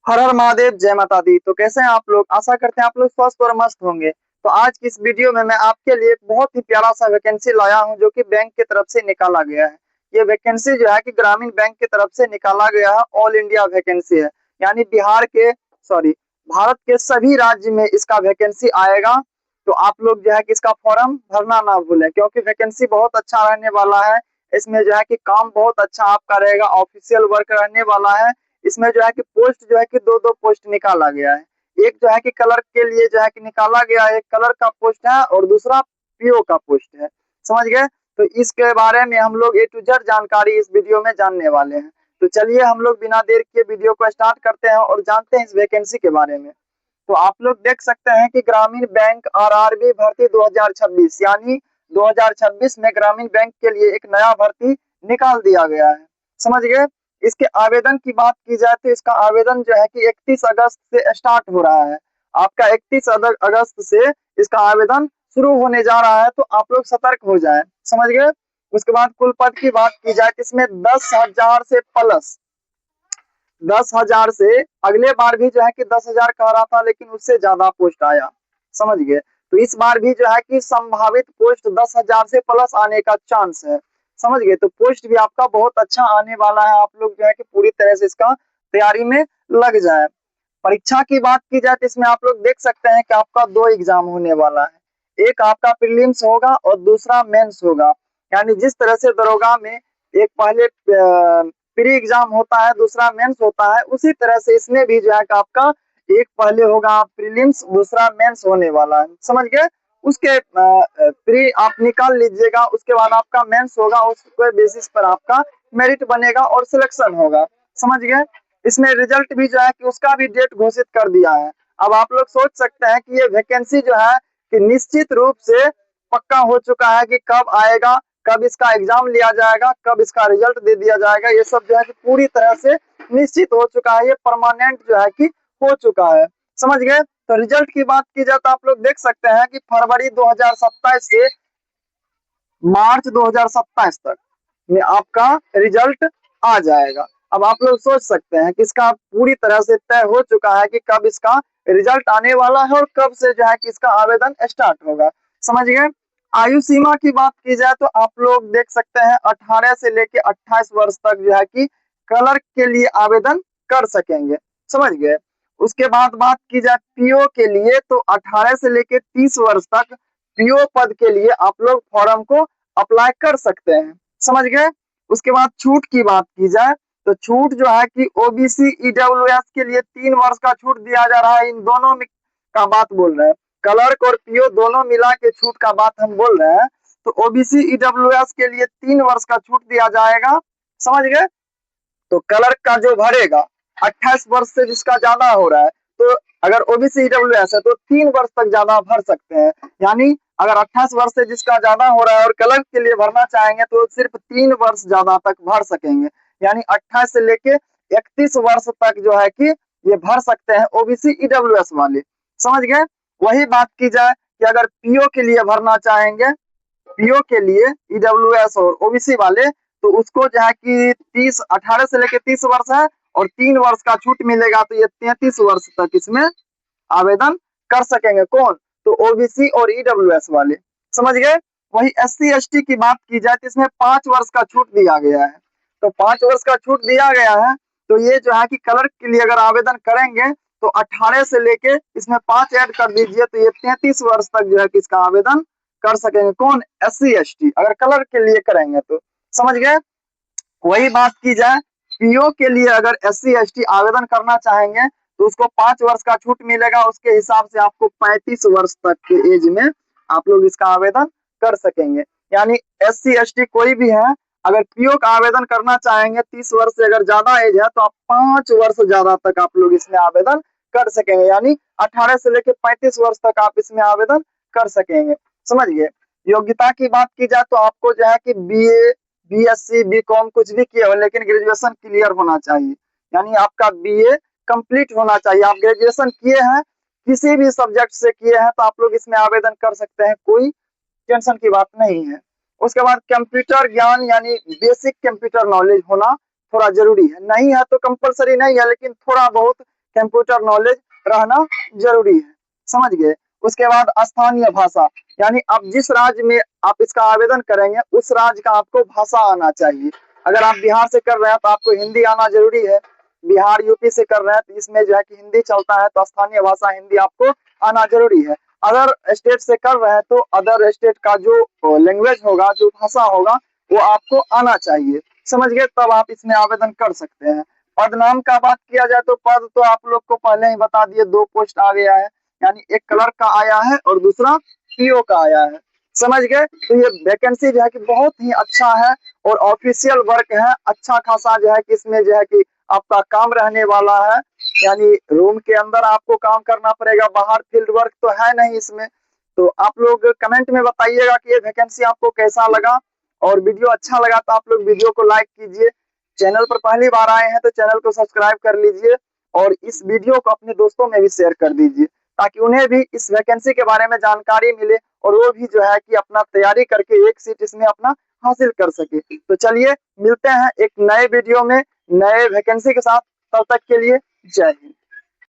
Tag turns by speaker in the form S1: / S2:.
S1: हर हर महादेव, जय माता दी। तो कैसे हैं आप लोग? आशा करते हैं आप लोग स्वस्थ और मस्त होंगे। तो आज की इस वीडियो में मैं आपके लिए एक बहुत ही प्यारा सा वैकेंसी लाया हूं, जो कि बैंक की तरफ से निकाला गया है। ये वैकेंसी जो है कि ग्रामीण बैंक की तरफ से निकाला गया है। ऑल इंडिया वैकेंसी है, यानी बिहार के, सॉरी, भारत के सभी राज्य में इसका वैकेंसी आएगा। तो आप लोग जो है कि इसका फॉर्म भरना ना भूलें, क्योंकि वैकेंसी बहुत अच्छा रहने वाला है। इसमें जो है कि काम बहुत अच्छा आपका रहेगा, ऑफिशियल वर्क रहने वाला है। इसमें जो है कि पोस्ट जो है कि दो दो पोस्ट निकाला गया है। एक जो है कि कलर के लिए जो है कि निकाला गया है, एक कलर का पोस्ट है और दूसरा पीओ का पोस्ट है। समझ गए? तो इसके बारे में हम लोग ए टू जेड जानकारी इस वीडियो में जानने वाले हैं। तो चलिए हम लोग बिना देर के वीडियो को स्टार्ट करते हैं और जानते हैं इस वैकेंसी के बारे में। तो आप लोग देख सकते हैं कि ग्रामीण बैंक आरआरबी भर्ती 2026, यानी 2026 में ग्रामीण बैंक के लिए एक नया भर्ती निकाल दिया गया है। समझ गए? इसके आवेदन की बात की जाए तो इसका आवेदन जो है कि 31 अगस्त से स्टार्ट हो रहा है। आपका 31 अगस्त से इसका आवेदन शुरू होने जा रहा है, तो आप लोग सतर्क हो जाएं। समझ गए? उसके बाद कुल पद की बात की जाए तो इसमें 10,000 से प्लस, 10,000 से, अगले बार भी जो है कि 10,000 कह रहा था, लेकिन उससे ज्यादा पोस्ट आया। समझ गए? तो इस बार भी जो है कि संभावित पोस्ट 10,000 से प्लस आने का चांस है। समझ गए? तो पोस्ट भी आपका बहुत अच्छा आने वाला है। आप लोग जो है कि पूरी तरह से इसका तैयारी में लग जाए। परीक्षा की बात की जाए तो इसमें आप लोग देख सकते हैं कि आपका दो एग्जाम होने वाला है। एक आपका प्रीलिम्स होगा और दूसरा मेंस होगा। यानी जिस तरह से दरोगा में एक पहले प्री एग्जाम होता है, दूसरा मेंस होता है, उसी तरह से इसमें भी जो है कि आपका एक पहले होगा प्रीलिम्स, दूसरा मेंस होने वाला है। समझ गए? उसके प्री आप निकाल लीजिएगा, उसके बाद आपका मेंस होगा, उसके बेसिस पर आपका मेरिट बनेगा और सिलेक्शन होगा। समझ गए? इसमें रिजल्ट भी जो है कि उसका भी डेट घोषित कर दिया है। अब आप लोग सोच सकते हैं कि ये वैकेंसी जो है कि निश्चित रूप से पक्का हो चुका है कि कब आएगा, कब इसका एग्जाम लिया जाएगा, कब इसका रिजल्ट दे दिया जाएगा। ये सब जो है कि पूरी तरह से निश्चित हो चुका है। ये परमानेंट जो है कि हो चुका है। समझ गए? तो रिजल्ट की बात की जाए तो आप लोग देख सकते हैं कि फरवरी 2027 से मार्च 2027 तक में आपका रिजल्ट आ जाएगा। अब आप लोग सोच सकते हैं कि इसका पूरी तरह से तय हो चुका है कि कब इसका रिजल्ट आने वाला है और कब से जो है कि इसका आवेदन स्टार्ट होगा। समझ गए? आयु सीमा की बात की जाए तो आप लोग देख सकते हैं 18 से लेके 28 वर्ष तक जो है कि क्लर्क के लिए आवेदन कर सकेंगे। समझ गए? उसके बाद बात की जाए पीओ के लिए तो 18 से लेके 30 वर्ष तक पीओ पद के लिए आप लोग फॉर्म को अप्लाई कर सकते हैं। समझ गए? उसके बाद छूट की बात की जाए तो छूट जो है कि ओबीसी ईडब्ल्यूएस के लिए 3 वर्ष का छूट दिया जा रहा है। इन दोनों में का बात बोल रहे हैं, क्लर्क और पीओ दोनों मिला के छूट का बात हम बोल रहे हैं। तो ओबीसी ईडब्ल्यूएस के लिए 3 वर्ष का छूट दिया जाएगा। समझ गए? तो क्लर्क का जो भरेगा 28 वर्ष से जिसका ज्यादा हो रहा है, तो अगर ओबीसी ईडब्ल्यूएस है तो 3 वर्ष तक ज्यादा भर सकते हैं। यानी अगर 28 वर्ष से जिसका ज्यादा हो रहा है और क्लर्क के लिए भरना चाहेंगे तो सिर्फ 3 वर्ष ज्यादा तक भर सकेंगे। यानी 28 से लेके 31 वर्ष तक जो है कि ये भर सकते हैं ओबीसी ईडब्ल्यूएस वाले। समझ गए? वही बात की जाए कि अगर पीओ के लिए भरना चाहेंगे, पीओ के लिए ईडब्ल्यूएस और ओबीसी वाले, तो उसको जो है कि 30, 18 से लेके 30 वर्ष है और 3 वर्ष का छूट मिलेगा, तो ये 33 वर्ष तक इसमें आवेदन कर सकेंगे। कौन? तो ओबीसी और ईडब्ल्यूएस वाले। समझ गए? वही एससी एसटी की बात की जाए तो इसमें 5 वर्ष का छूट दिया गया है। तो 5 वर्ष का छूट दिया गया है, तो ये जो है कि क्लर्क के लिए अगर आवेदन करेंगे तो 18 से लेके इसमें 5 ऐड कर दीजिए, तो ये 33 वर्ष तक जो है कि इसका आवेदन कर सकेंगे। कौन? एससी एसटी, अगर क्लर्क के लिए करेंगे तो। समझ गए? वही बात की जाए पीओ के लिए, अगर एससी एसटी आवेदन करना चाहेंगे तो उसको 5 वर्ष का छूट मिलेगा। उसके हिसाब से आपको 35 वर्ष तक के एज में आप लोग इसका आवेदन कर सकेंगे। यानी एससी एसटी कोई भी है, अगर पीओ का आवेदन करना चाहेंगे, 30 वर्ष से अगर ज्यादा एज है, तो आप 5 वर्ष ज्यादा तक आप लोग इसमें आवेदन कर सकेंगे। यानी 18 से लेकर 35 वर्ष तक आप इसमें आवेदन कर सकेंगे। समझ गए? योग्यता की बात की जाए तो आपको जो है कि बीए, बीएससी, बीकॉम कुछ भी किए हो, लेकिन ग्रेजुएशन क्लियर होना चाहिए। यानी आपका बीए कंप्लीट होना चाहिए। आप ग्रेजुएशन किए हैं, किसी भी सब्जेक्ट से किए हैं, तो आप लोग इसमें आवेदन कर सकते हैं, कोई टेंशन की बात नहीं है। उसके बाद कंप्यूटर ज्ञान यानी बेसिक कंप्यूटर नॉलेज होना थोड़ा जरूरी है। नहीं है तो कंपलसरी नहीं है, लेकिन थोड़ा बहुत कंप्यूटर नॉलेज रहना जरूरी है, समझ गए। उसके बाद स्थानीय भाषा, यानी आप जिस राज्य में आप इसका आवेदन करेंगे उस राज्य का आपको भाषा आना चाहिए। अगर आप बिहार से कर रहे हैं तो आपको हिंदी आना जरूरी है। बिहार यूपी से कर रहे हैं तो इसमें जो है कि हिंदी चलता है, तो स्थानीय भाषा हिंदी आपको आना जरूरी है। अदर स्टेट से कर रहे हैं तो अदर स्टेट का जो लैंग्वेज होगा, जो भाषा होगा, वो आपको आना चाहिए, समझ गए। तब आप इसमें आवेदन कर सकते हैं। पद नाम का बात किया जाए तो पद तो आप लोग को पहले ही बता दिए, 2 पोस्ट आ गया है, यानी एक क्लर्क का आया है और दूसरा पीओ का आया है, समझ गए। तो ये वैकेंसी जो है कि बहुत ही अच्छा है और ऑफिशियल वर्क है, अच्छा खासा जो है कि इसमें जो है कि आपका काम रहने वाला है, यानी रूम के अंदर आपको काम करना पड़ेगा, बाहर फील्ड वर्क तो है नहीं इसमें। तो आप लोग कमेंट में बताइएगा कि ये वैकेंसी आपको कैसा लगा, और वीडियो अच्छा लगा तो आप लोग वीडियो को लाइक कीजिए। चैनल पर पहली बार आए हैं तो चैनल को सब्सक्राइब कर लीजिए और इस वीडियो को अपने दोस्तों में भी शेयर कर दीजिए, ताकि उन्हें भी इस वैकेंसी के बारे में जानकारी मिले और वो भी जो है कि अपना तैयारी करके एक सीट इसमें अपना हासिल कर सके। तो चलिए मिलते हैं एक नए वीडियो में नए वैकेंसी के साथ, तब तक के लिए जय हिंद।